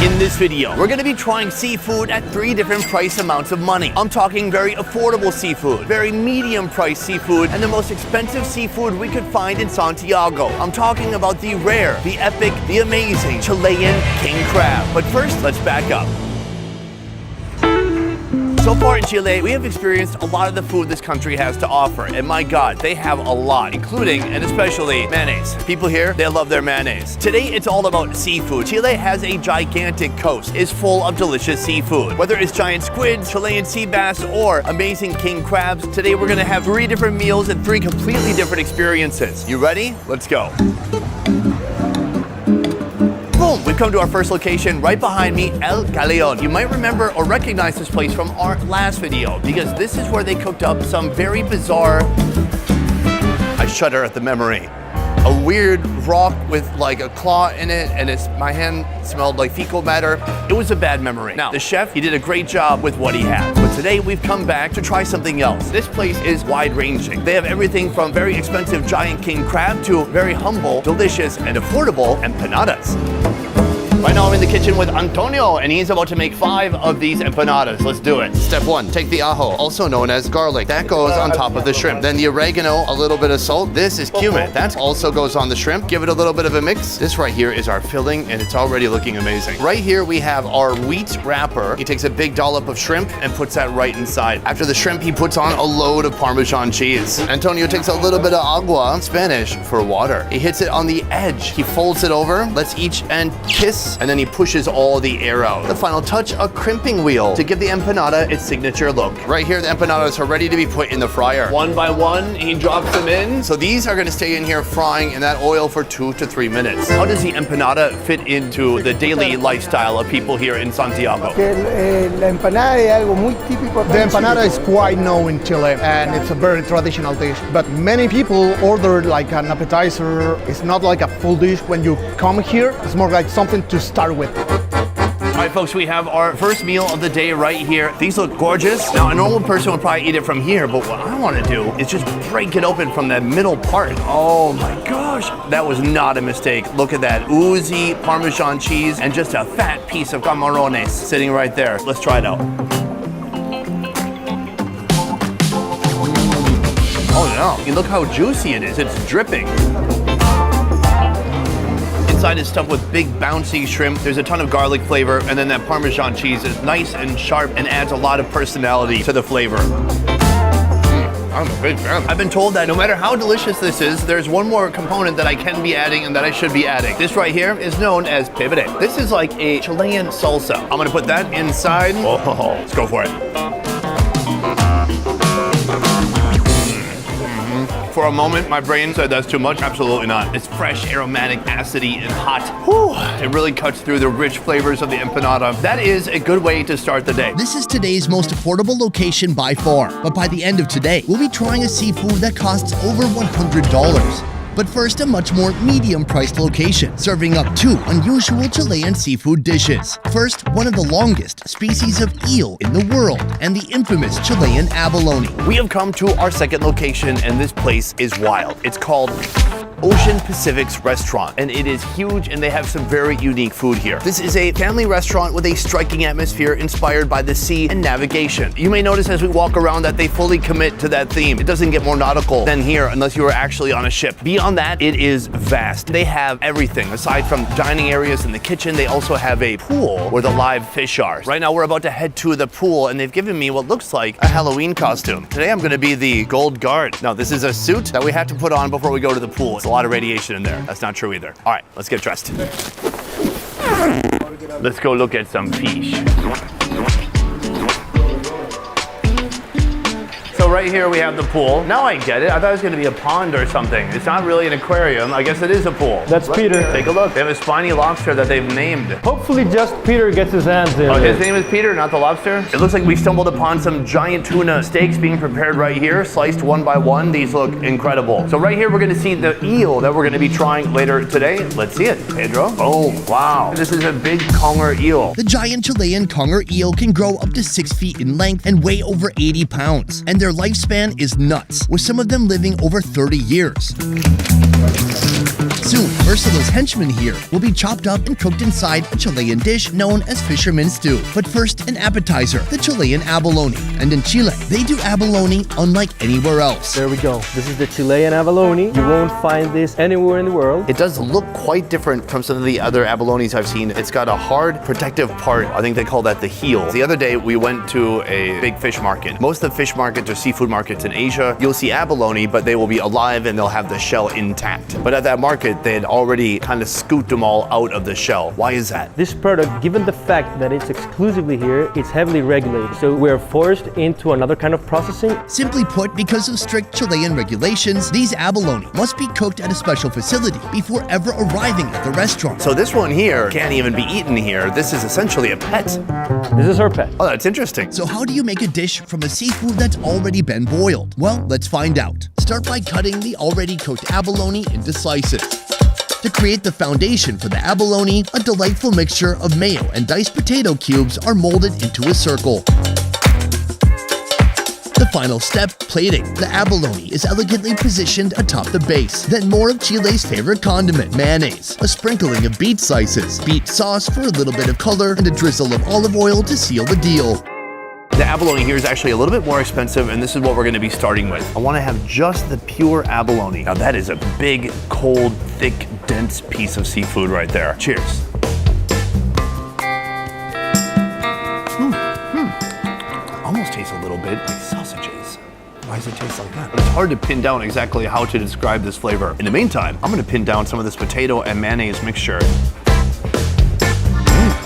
In this video, we're gonna be trying seafood at 3 different price amounts of money. I'm talking very affordable seafood, very medium price seafood, and the most expensive seafood we could find in Santiago. I'm talking about the rare, the epic, the amazing Chilean king crab. But first, let's back up. So far in Chile, we have experienced a lot of the food this country has to offer. And my God, they have a lot, including and especially mayonnaise. People here, they love their mayonnaise. Today, it's all about seafood. Chile has a gigantic coast. It's full of delicious seafood. Whether it's giant squids, Chilean sea bass, or amazing king crabs, today we're gonna have 3 different meals and 3 completely different experiences. You ready? Let's go. Boom, we've come to our first location right behind me, El Galeon. You might remember or recognize this place from our last video because this is where they cooked up some very bizarre, I shudder at the memory, a weird rock with like a claw in it, and my hand smelled like fecal matter. It was a bad memory. Now, the chef, he did a great job with what he had. But today we've come back to try something else. This place is wide-ranging. They have everything from very expensive giant king crab to very humble, delicious, and affordable empanadas. Right now I'm in the kitchen with Antonio, and he's about to make 5 of these empanadas. Let's do it. Step 1, take the ajo, also known as garlic. That goes on top of the shrimp. Then the oregano, a little bit of salt. This is cumin. That also goes on the shrimp. Give it a little bit of a mix. This right here is our filling, and it's already looking amazing. Right here we have our wheat wrapper. He takes a big dollop of shrimp and puts that right inside. After the shrimp, he puts on a load of Parmesan cheese. Antonio takes a little bit of agua, Spanish for water. He hits it on the edge. He folds it over, lets each end kiss, and then he pushes all the air out. The final touch, a crimping wheel to give the empanada its signature look. Right here, the empanadas are ready to be put in the fryer. One by one, he drops them in. So these are gonna stay in here frying in that oil for 2 to 3 minutes. How does the empanada fit into the daily lifestyle of people here in Santiago? The empanada is quite known in Chile, and it's a very traditional dish. But many people order like an appetizer. It's not like a full dish when you come here. It's more like something to start with. All right, folks, we have our first meal of the day right here. These look gorgeous. Now, a normal person would probably eat it from here, but what I want to do is just break it open from that middle part. Oh my gosh, that was not a mistake. Look at that oozy Parmesan cheese and just a fat piece of camarones sitting right there. Let's try it out. Oh no, you look how juicy it is. It's dripping. Inside is stuffed with big bouncy shrimp. There's a ton of garlic flavor, and then that Parmesan cheese is nice and sharp and adds a lot of personality to the flavor. I'm a big fan. I've been told that no matter how delicious this is, there's one more component that I can be adding and that I should be adding. This right here is known as pebre. This is like a Chilean salsa. I'm gonna put that inside. Oh, let's go for it. For a moment, my brain said that's too much. Absolutely not. It's fresh, aromatic, acidy, and hot. Whew. It really cuts through the rich flavors of the empanada. That is a good way to start the day. This is today's most affordable location by far. But by the end of today, we'll be trying a seafood that costs over $100. But first, a much more medium-priced location, serving up 2 unusual Chilean seafood dishes. First, one of the longest species of eel in the world, and the infamous Chilean abalone. We have come to our second location, and this place is wild. It's called Ocean Pacific's restaurant, and it is huge, and they have some very unique food here. This is a family restaurant with a striking atmosphere inspired by the sea and navigation. You may notice as we walk around that they fully commit to that theme. It doesn't get more nautical than here unless you are actually on a ship. Beyond that, it is vast. They have everything. Aside from dining areas in the kitchen, they also have a pool where the live fish are. Right now, we're about to head to the pool, and they've given me what looks like a Halloween costume. Today, I'm gonna be the gold guard. Now, this is a suit that we have to put on before we go to the pool. It's a lot of radiation in there. That's not true either. All right, let's get dressed. Let's go look at some fish. So right here we have the pool. Now I get it. I thought it was going to be a pond or something. It's not really an aquarium. I guess it is a pool. That's Peter. Take a look. They have a spiny lobster that they've named. Hopefully just Peter gets his hands in. Oh, his name is Peter, not the lobster? It looks like we stumbled upon some giant tuna steaks being prepared right here, sliced one by one. These look incredible. So right here we're going to see the eel that we're going to be trying later today. Let's see it. Pedro? Oh, wow. This is a big conger eel. The giant Chilean conger eel can grow up to 6 feet in length and weigh over 80 pounds. And their lifespan is nuts, with some of them living over 30 years. Soon, Ursula's henchmen here will be chopped up and cooked inside a Chilean dish known as fisherman's stew. But first, an appetizer, the Chilean abalone. And in Chile, they do abalone unlike anywhere else. There we go. This is the Chilean abalone. You won't find this anywhere in the world. It does look quite different from some of the other abalones I've seen. It's got a hard protective part. I think they call that the heel. The other day we went to a big fish market. Most of the fish markets or seafood markets in Asia, you'll see abalone, but they will be alive and they'll have the shell intact. But at that market, they had already kind of scooped them all out of the shell. Why is that? This product, given the fact that it's exclusively here, it's heavily regulated. So we're forced into another kind of processing. Simply put, because of strict Chilean regulations, these abalone must be cooked at a special facility before ever arriving at the restaurant. So this one here can't even be eaten here. This is essentially a pet. This is our pet. Oh, that's interesting. So how do you make a dish from a seafood that's already been boiled? Well, let's find out. Start by cutting the already cooked abalone into slices. To create the foundation for the abalone, a delightful mixture of mayo and diced potato cubes are molded into a circle. The final step, plating. The abalone is elegantly positioned atop the base. Then more of Chile's favorite condiment, mayonnaise. A sprinkling of beet slices, beet sauce for a little bit of color, and a drizzle of olive oil to seal the deal. The abalone here is actually a little bit more expensive, and this is what we're gonna be starting with. I wanna have just the pure abalone. Now that is a big, cold, thick, dense piece of seafood right there. Cheers. Almost tastes a little bit like sausages. Why does it taste like that? It's hard to pin down exactly how to describe this flavor. In the meantime, I'm gonna pin down some of this potato and mayonnaise mixture.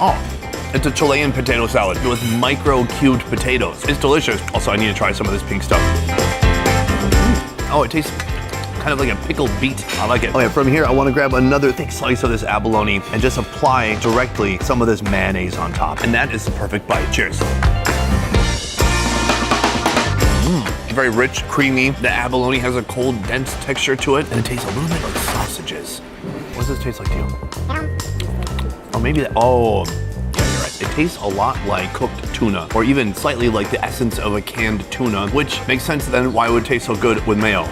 Oh. It's a Chilean potato salad with micro cubed potatoes. It's delicious. Also, I need to try some of this pink stuff. Oh, it tastes kind of like a pickled beet. I like it. Okay, from here, I want to grab another thick slice of this abalone and just apply directly some of this mayonnaise on top. And that is the perfect bite. Cheers. Very rich, creamy. The abalone has a cold, dense texture to it, and it tastes a little bit like sausages. What does this taste like to you? Oh, maybe that. Oh. It tastes a lot like cooked tuna, or even slightly like the essence of a canned tuna, which makes sense then why it would taste so good with mayo.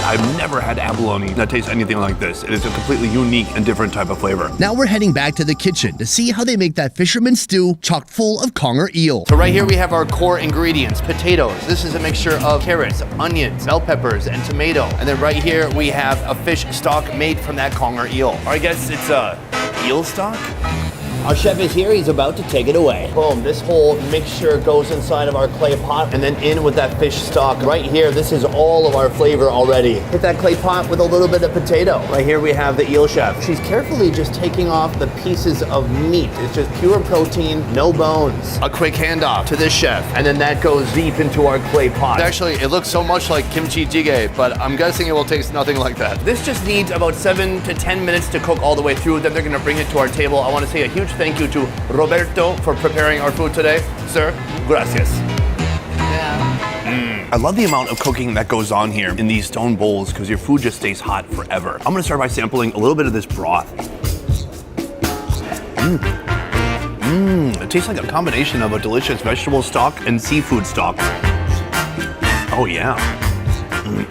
I've never had abalone that tastes anything like this. It is a completely unique and different type of flavor. Now we're heading back to the kitchen to see how they make that fisherman's stew chock full of conger eel. So right here we have our core ingredients, potatoes. This is a mixture of carrots, onions, bell peppers, and tomato. And then right here we have a fish stock made from that conger eel. Or I guess it's eel stock? Our chef is here, he's about to take it away. Boom, this whole mixture goes inside of our clay pot and then in with that fish stock. Right here, this is all of our flavor already. Hit that clay pot with a little bit of potato. Right here we have the eel chef. She's carefully just taking off the pieces of meat. It's just pure protein, no bones. A quick handoff to this chef, and then that goes deep into our clay pot. Actually, it looks so much like kimchi jjigae, but I'm guessing it will taste nothing like that. This just needs about 7 to 10 minutes to cook all the way through. Then they're gonna bring it to our table. I wanna say a huge thank you to Roberto for preparing our food today. Sir, gracias. I love the amount of cooking that goes on here in these stone bowls because your food just stays hot forever. I'm gonna start by sampling a little bit of this broth. It tastes like a combination of a delicious vegetable stock and seafood stock. Oh yeah.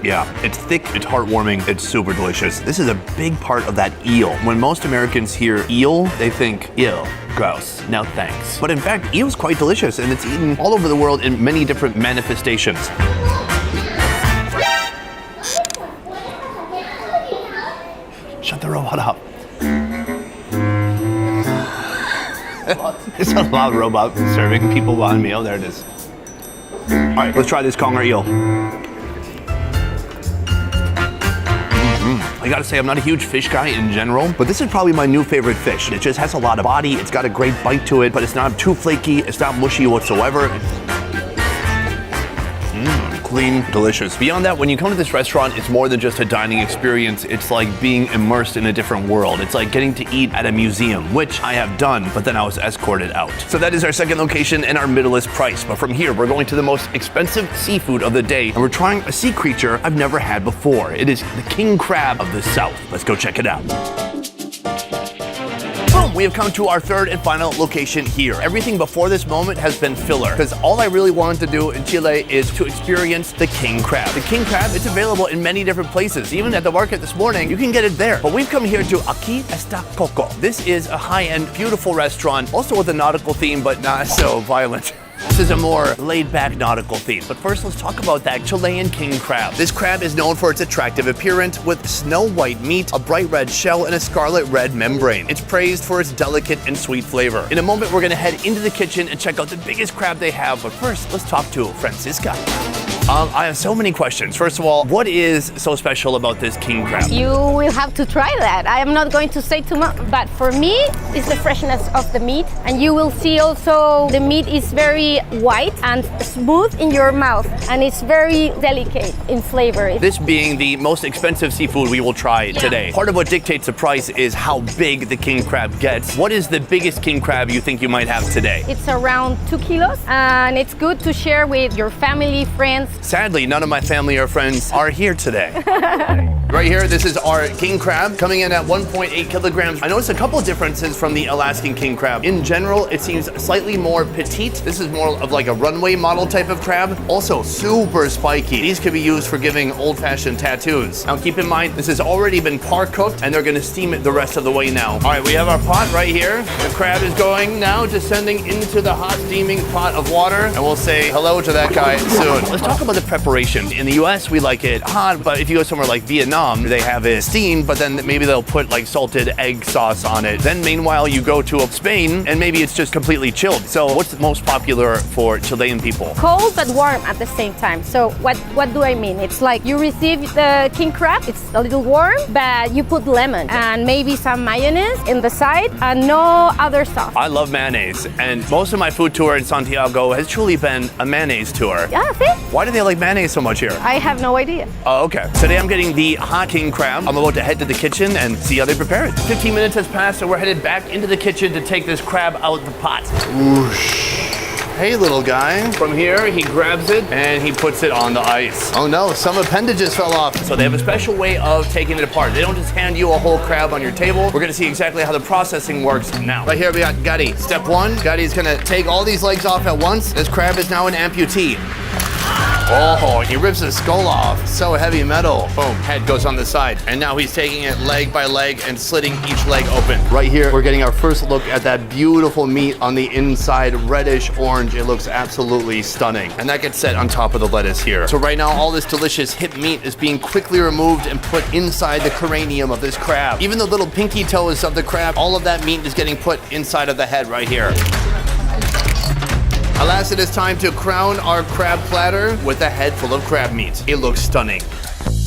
Yeah, it's thick, it's heartwarming, it's super delicious. This is a big part of that eel. When most Americans hear eel, they think, ew, gross, no thanks. But in fact, eel's quite delicious and it's eaten all over the world in many different manifestations. Shut the robot up. It's a loud robot serving people behind me. Oh, there it is. All right, let's try this conger eel. I gotta say, I'm not a huge fish guy in general, but this is probably my new favorite fish. It just has a lot of body, it's got a great bite to it, but it's not too flaky, it's not mushy whatsoever. Clean, delicious. Beyond that, when you come to this restaurant, it's more than just a dining experience. It's like being immersed in a different world. It's like getting to eat at a museum, which I have done, but then I was escorted out. So that is our second location and our middlest price. But from here, we're going to the most expensive seafood of the day, and we're trying a sea creature I've never had before. It is the king crab of the south. Let's go check it out. Boom, we have come to our third and final location here. Everything before this moment has been filler, because all I really wanted to do in Chile is to experience the king crab. The king crab, it's available in many different places. Even at the market this morning, you can get it there. But we've come here to Aquí Está Coco. This is a high-end, beautiful restaurant, also with a nautical theme, but not so violent. This is a more laid-back nautical theme. But first, let's talk about that Chilean king crab. This crab is known for its attractive appearance with snow-white meat, a bright red shell, and a scarlet red membrane. It's praised for its delicate and sweet flavor. In a moment, we're gonna head into the kitchen and check out the biggest crab they have. But first, let's talk to Francisca. I have so many questions. First of all, what is so special about this king crab? You will have to try that. I am not going to say too much, but for me, it's the freshness of the meat. And you will see also the meat is very white and smooth in your mouth, and it's very delicate in flavor. This being the most expensive seafood we will try today. Part of what dictates the price is how big the king crab gets. What is the biggest king crab you think you might have today? It's around 2 kilos, and it's good to share with your family, friends. Sadly, none of my family or friends are here today. Right here, this is our king crab coming in at 1.8 kilograms. I noticed a couple of differences from the Alaskan king crab. In general, it seems slightly more petite. This is more of like a runway model type of crab. Also super spiky. These could be used for giving old-fashioned tattoos. Now keep in mind, this has already been par cooked and they're gonna steam it the rest of the way now. All right, we have our pot right here. The crab is going now, descending into the hot steaming pot of water. And we'll say hello to that guy soon. Let's talk about the preparation. In the US, we like it hot, but if you go somewhere like Vietnam, they have it steamed, but then maybe they'll put like salted egg sauce on it. Then meanwhile, you go to Spain and maybe it's just completely chilled. So what's the most popular for Chilean people? Cold but warm at the same time. So what do I mean? It's like you receive the king crab, it's a little warm, but you put lemon and maybe some mayonnaise in the side and no other sauce. I love mayonnaise, and most of my food tour in Santiago has truly been a mayonnaise tour. Yeah, see? Why do they like mayonnaise so much here? I have no idea. Oh, okay. Today I'm getting the hot king crab. I'm about to head to the kitchen and see how they prepare it. 15 minutes has passed, and we're headed back into the kitchen to take this crab out the pot. Whoosh. Hey, little guy. From here, he grabs it and he puts it on the ice. Oh no, some appendages fell off. So they have a special way of taking it apart. They don't just hand you a whole crab on your table. We're gonna see exactly how the processing works now. Right here, we got Gatti. Step one, Gatti's gonna take all these legs off at once. This crab is now an amputee. Oh, he rips his skull off. So heavy metal. Boom, head goes on the side. And now he's taking it leg by leg and slitting each leg open. Right here, we're getting our first look at that beautiful meat on the inside, reddish orange. It looks absolutely stunning. And that gets set on top of the lettuce here. So right now, all this delicious hip meat is being quickly removed and put inside the cranium of this crab. Even the little pinky toes of the crab, all of that meat is getting put inside of the head right here. Alas, it is time to crown our crab platter with a head full of crab meat. It looks stunning.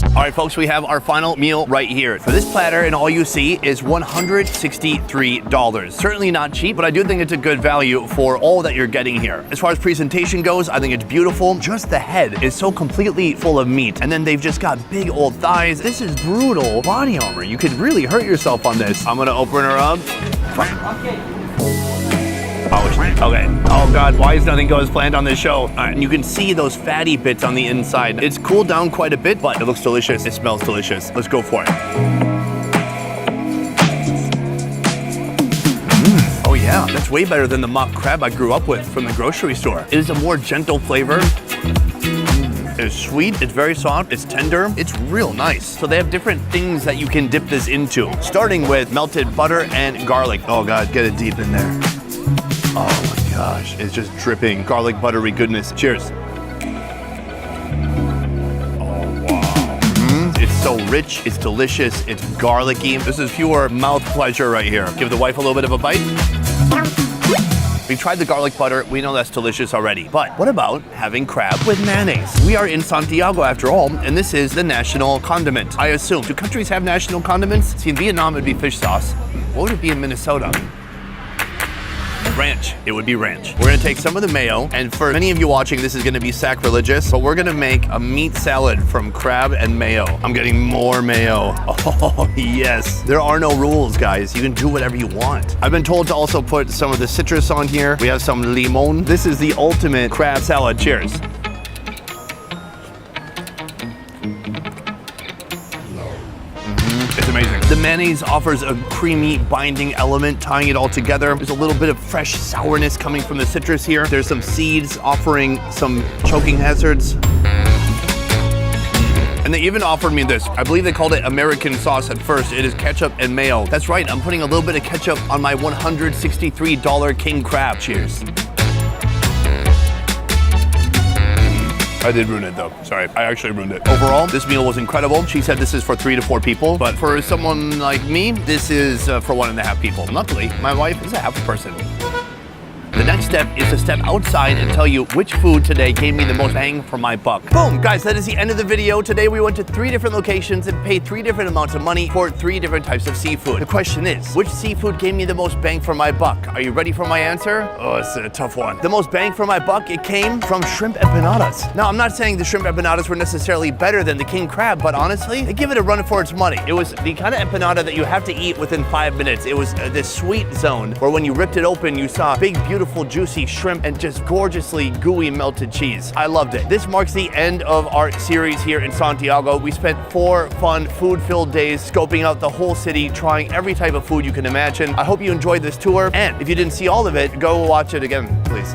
All right, folks, we have our final meal right here. For this platter, and all you see is $163. Certainly not cheap, but I do think it's a good value for all that you're getting here. As far as presentation goes, I think it's beautiful. Just the head is so completely full of meat, and then they've just got big old thighs. This is brutal body armor. You could really hurt yourself on this. I'm gonna open her up. Oh, okay. Oh God, why is nothing go as planned on this show? All right, and you can see those fatty bits on the inside. It's cooled down quite a bit, but it looks delicious. It smells delicious. Let's go for it. Oh yeah, that's way better than the mock crab I grew up with from the grocery store. It is a more gentle flavor. It's sweet, it's very soft, it's tender, it's real nice. So they have different things that you can dip this into, starting with melted butter and garlic. Oh God, get it deep in there. Oh my gosh, it's just dripping garlic buttery goodness. Cheers. Oh wow. It's so rich, it's delicious, it's garlicky. This is pure mouth pleasure right here. Give the wife a little bit of a bite. We've tried the garlic butter, we know that's delicious already. But what about having crab with mayonnaise? We are in Santiago after all, and this is the national condiment. I assume, do countries have national condiments? See, in Vietnam it'd be fish sauce. What would it be in Minnesota? Ranch. It would be ranch. We're gonna take some of the mayo, and for many of you watching, this is gonna be sacrilegious, but we're gonna make a meat salad from crab and mayo. I'm getting more mayo. Oh, yes. There are no rules, guys. You can do whatever you want. I've been told to also put some of the citrus on here. We have some limon. This is the ultimate crab salad. Cheers. It's amazing. The mayonnaise offers a creamy binding element, tying it all together. There's a little bit of fresh sourness coming from the citrus here. There's some seeds offering some choking hazards. And they even offered me this. I believe they called it American sauce at first. It is ketchup and mayo. That's right, I'm putting a little bit of ketchup on my $163 king crab. Cheers. I did ruin it though. Sorry, I actually ruined it. Overall, this meal was incredible. She said this is for 3 to 4 people, but for someone like me, this is for 1.5 people. Luckily, my wife is a half a person. The next step is to step outside and tell you which food today gave me the most bang for my buck. Boom, guys, that is the end of the video. Today we went to 3 different locations and paid 3 different amounts of money for 3 different types of seafood. The question is, which seafood gave me the most bang for my buck? Are you ready for my answer? Oh, it's a tough one. The most bang for my buck, it came from shrimp empanadas. Now, I'm not saying the shrimp empanadas were necessarily better than the king crab, but honestly, they give it a run for its money. It was the kind of empanada that you have to eat within 5 minutes. It was this sweet zone where when you ripped it open, you saw big, beautiful, juicy shrimp and just gorgeously gooey melted cheese. I loved it. This marks the end of our series here in Santiago. We spent 4 fun, food-filled days scoping out the whole city, trying every type of food you can imagine. I hope you enjoyed this tour, and if you didn't see all of it, go watch it again, please,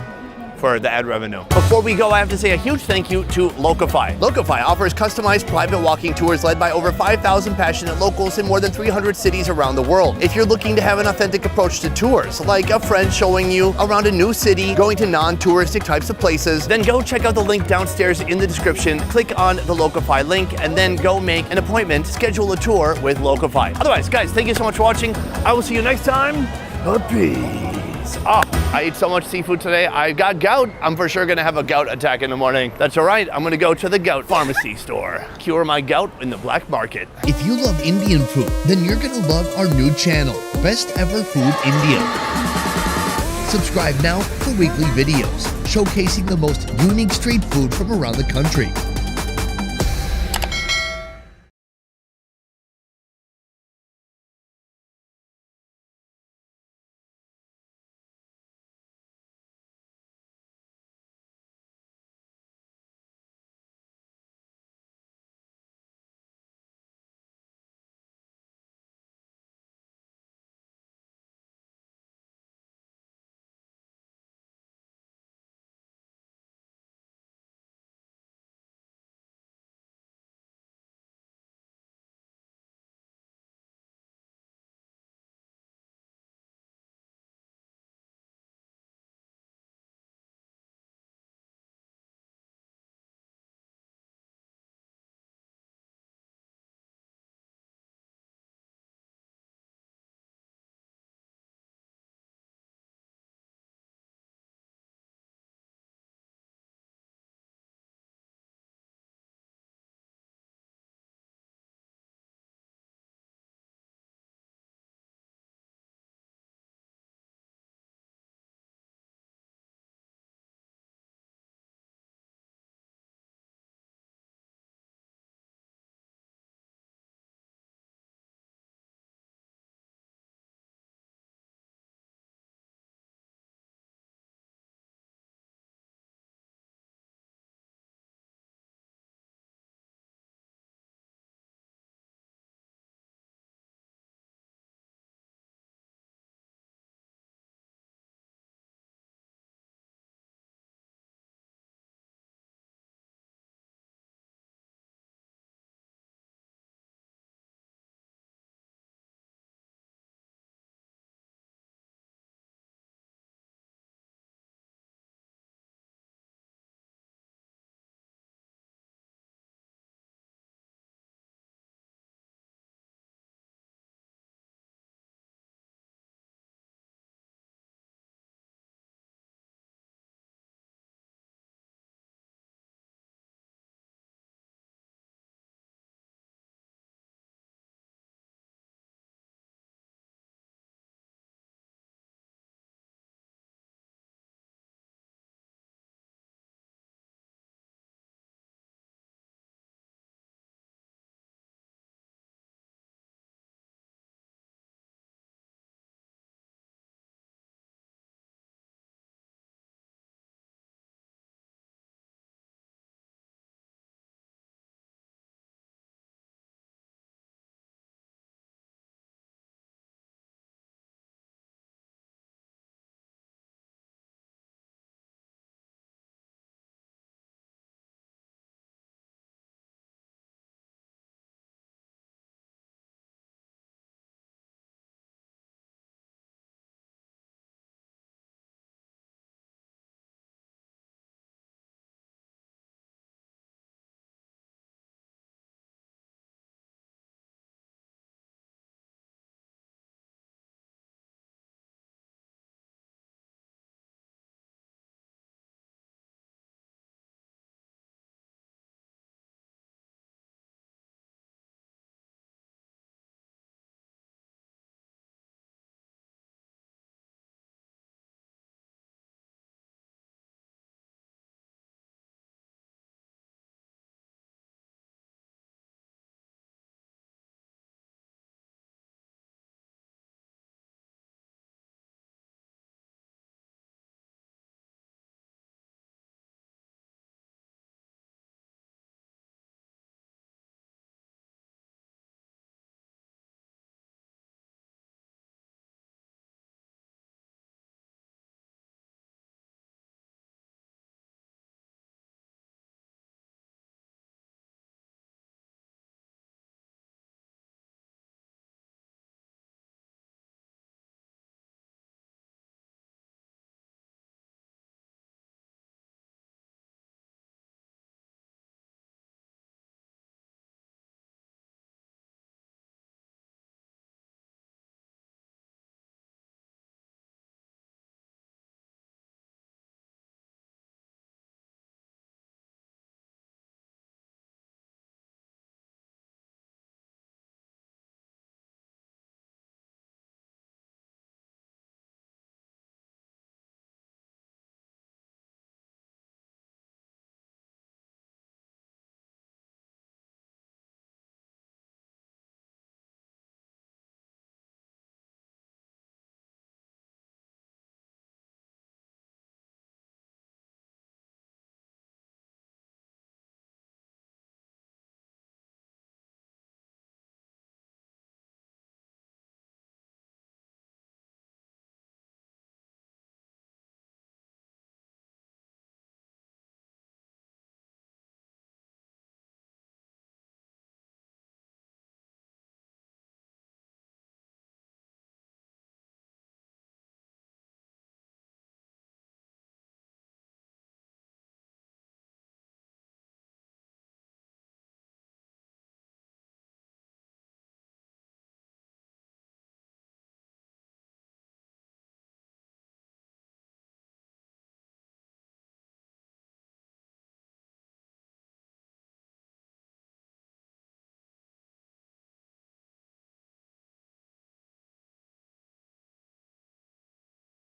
for the ad revenue. Before we go, I have to say a huge thank you to Locofy. Locofy offers customized private walking tours led by over 5,000 passionate locals in more than 300 cities around the world. If you're looking to have an authentic approach to tours, like a friend showing you around a new city, going to non-touristic types of places, then go check out the link downstairs in the description, click on the Locofy link, and then go make an appointment, schedule a tour with Locofy. Otherwise, guys, thank you so much for watching. I will see you next time. Peace. Oh, I ate so much seafood today. I got gout. I'm for sure gonna have a gout attack in the morning. That's all right. I'm gonna go to the gout pharmacy store. Cure my gout in the black market. If you love Indian food, then you're gonna love our new channel, Best Ever Food India. Subscribe now for weekly videos showcasing the most unique street food from around the country.